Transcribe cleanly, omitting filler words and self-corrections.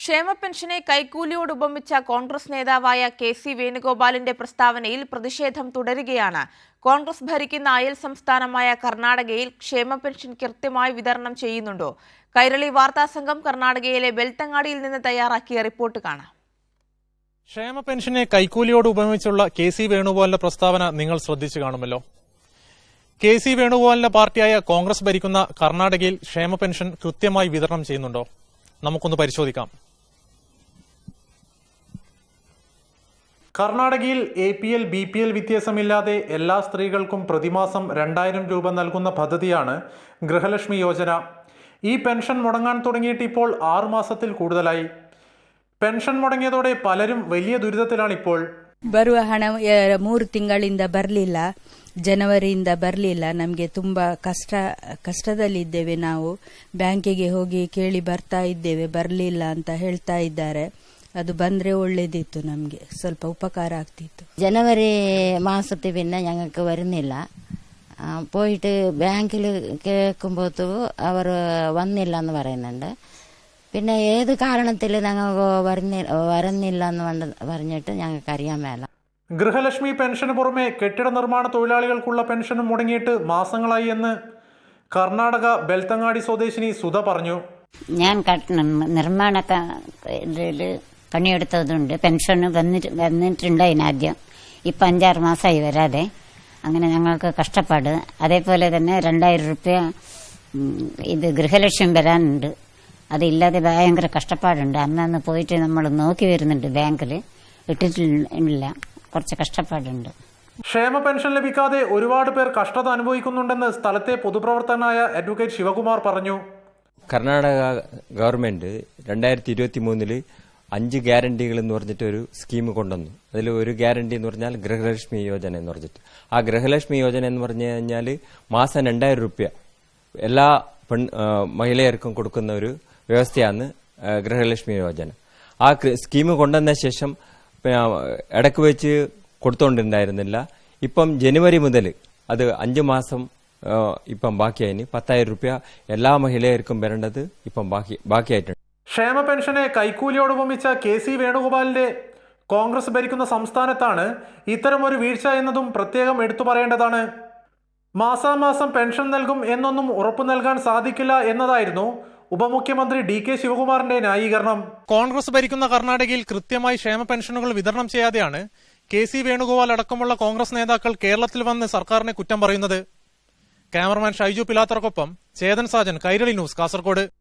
ക്ഷേമ പെൻഷനെ കൈക്കൂലിയോട് ഉപമിച്ച കോൺഗ്രസ് നേതാവായ കെ.സി. വേണുഗോപാലിന്റെ പ്രസ്താവനയിൽ പ്രതിഷേധം തുടരുകയാണ്. കോൺഗ്രസ് ഭരിക്കുന്ന അയൽ സംസ്ഥാനമായ കർണാടകയിൽ ക്ഷേമ പെൻഷൻ കൃത്യമായി വിതരണം ചെയ്യുന്നുണ്ടോ? കൈരളി വാർത്താസംഘം കർണാടകയിലെ ബെൽത്തങ്ങാടിയിൽ നിന്ന് തയ്യാറാക്കിയ റിപ്പോർട്ട് കാണാം. ക്ഷേമ പെൻഷനെ കൈക്കൂലിയോട് ഉപമിച്ചുള്ള കെ.സി. വേണുഗോപാലിന്റെ പ്രസ്താവന നിങ്ങൾ ശ്രദ്ധിച്ചു കാണുമല്ലോ. കെ.സി. വേണുഗോപാലിന്റെ പാർട്ടിയായ കോൺഗ്രസ് ഭരിക്കുന്ന കർണാടകയിൽ ക്ഷേമ പെൻഷൻ കൃത്യമായി വിതരണം ചെയ്യുന്നുണ്ടോ? നമുക്കൊന്ന് പരിശോധിക്കാം. കർണാടകയിൽ APL BPL വ്യത്യാസമില്ലാതെ എല്ലാ സ്ത്രീകൾക്കും പ്രതിമാസം 2000 രൂപ നൽകുന്ന പദ്ധതിയാണ് ഗൃഹലക്ഷ്മി യോജന. ഈ പെൻഷൻ മുടങ്ങാൻ തുടങ്ങിയിട്ട് ഇപ്പോൾ 6 മാസത്തിൽ കൂടുതലായി. പെൻഷൻ മുടങ്ങിയതോടെ പലരും വലിയ ദുരിതത്തിലാണിപ്പോൾ. ಬರುವ ಹಣ 3 ತಿಂಗಳಿಂದ ಬರಲಿಲ್ಲ, ಜನವರಿಯಿಂದ ಬರಲಿಲ್ಲ. ನಮಗೆ ತುಂಬಾ ಕಷ್ಟದಲ್ಲಿದ್ದೇವೆ. ನಾವು ಬ್ಯಾಂಕಿಗೆ ಹೋಗಿ ಕೇಳಿ ಬರ್ತಾ ಇದ್ದೇವೆ, ಬರಲಿಲ್ಲ ಅಂತ ಹೇಳ್ತಾ ಇದ್ದಾರೆ. അത് ബന്ദ്രെ ഒള്ളേദിತ್ತು, നಮಗೆ ಸ್ವಲ್ಪ ഉപകാര ಆಗ್ತಿತ್ತು. ജനുവരി മാസത്തിൽ പിന്നെ ഞങ്ങൾക്ക് വരുന്നില്ല. പോയിട്ട് ബാങ്കിൽ കേൾക്കുമ്പോഴത്തൂ അവർ വന്നില്ല എന്ന് പറയുന്നുണ്ട്. പിന്നെ ഏത് കാരണത്തിൽ ഞങ്ങൾക്ക് വരുന്നില്ല എന്ന് പറഞ്ഞിട്ട് ഞങ്ങൾക്ക് അറിയാൻ മേല. ഗൃഹലക്ഷ്മി പെൻഷന് പുറമെ കെട്ടിട നിർമ്മാണ തൊഴിലാളികൾക്കുള്ള പെൻഷനും മുടങ്ങിയിട്ട് മാസങ്ങളായി എന്ന് കർണാടക ബെൽത്തങ്ങാടി സ്വദേശിനി സുധ പറഞ്ഞു. ഞാൻ നിർമ്മാണ പണിയെടുത്തതുണ്ട്. പെൻഷന് വന്നിട്ടുണ്ട് അതിനാദ്യം. ഇപ്പം 5-6 മാസമായി വരാതെ. അങ്ങനെ ഞങ്ങൾക്ക് കഷ്ടപ്പാട്. അതേപോലെ തന്നെ 2000 രൂപ ഇത് ഗൃഹലക്ഷ്യം വരാനുണ്ട്. അതില്ലാതെ ഭയങ്കര കഷ്ടപ്പാടുണ്ട്. അന്നന്ന് പോയിട്ട് നമ്മൾ നോക്കി വരുന്നുണ്ട്, ബാങ്കിൽ ഇട്ടിട്ടില്ല. കുറച്ച് കഷ്ടപ്പാടുണ്ട്. ക്ഷേമ പെൻഷൻ ലഭിക്കാതെ ഒരുപാട് പേർ കഷ്ടത അനുഭവിക്കുന്നുണ്ടെന്ന് സ്ഥലത്തെ പൊതുപ്രവർത്തകനായ അഡ്വക്കേറ്റ് ശിവകുമാർ പറഞ്ഞു. കർണാടക ഗവൺമെന്റ് 2023 5 ഗ്യാരണ്ടികൾ എന്ന് പറഞ്ഞിട്ട് ഒരു സ്കീം കൊണ്ടുവന്നു. അതിൽ ഒരു ഗ്യാരണ്ടി എന്ന് പറഞ്ഞാൽ ഗൃഹലക്ഷ്മി യോജന എന്ന് പറഞ്ഞിട്ട്. ആ ഗൃഹലക്ഷ്മി യോജന എന്ന് പറഞ്ഞു കഴിഞ്ഞാൽ മാസം 2000 രൂപ എല്ലാ മഹിളയർക്കും കൊടുക്കുന്ന ഒരു വ്യവസ്ഥയാണ് ഗൃഹലക്ഷ്മി യോജന. ആ സ്കീം കൊണ്ടുവന്ന ശേഷം ഇടയ്ക്ക് വെച്ച് കൊടുത്തോണ്ടിരുന്നില്ല. ഇപ്പം ജനുവരി മുതൽ അത് 5 മാസം ഇപ്പം ബാക്കിയായി 10,000 രൂപ എല്ലാ മഹിളയർക്കും വരേണ്ടത് ഇപ്പം ബാക്കിയായിട്ടുണ്ട്. ക്ഷേമ പെൻഷനെ കൈക്കൂലിയോട് ഉപമിച്ച കെ.സി. വേണുഗോപാലിന്റെ കോൺഗ്രസ് ഭരിക്കുന്ന സംസ്ഥാനത്താണ് ഇത്തരമൊരു വീഴ്ച എന്നതും പ്രത്യേകം എടുത്തു പറയേണ്ടതാണ്. മാസാമാസം പെൻഷൻ നൽകും എന്നൊന്നും ഉറപ്പു നൽകാൻ സാധിക്കില്ല എന്നതായിരുന്നു ഉപമുഖ്യമന്ത്രി D.K. ശിവകുമാറിന്റെ ന്യായീകരണം. കോൺഗ്രസ് ഭരിക്കുന്ന കർണാടകയിൽ കൃത്യമായി ക്ഷേമ പെൻഷനുകൾ വിതരണം ചെയ്യാതെയാണ് കെ.സി. വേണുഗോപാൽ അടക്കമുള്ള കോൺഗ്രസ് നേതാക്കൾ കേരളത്തിൽ വന്ന് സർക്കാരിനെ കുറ്റം പറയുന്നത്. ക്യാമറമാൻ ഷൈജു പിലാത്തറക്കൊപ്പം ചേതൻ സാജൻ, കൈരളി ന്യൂസ്, കാസർഗോഡ്.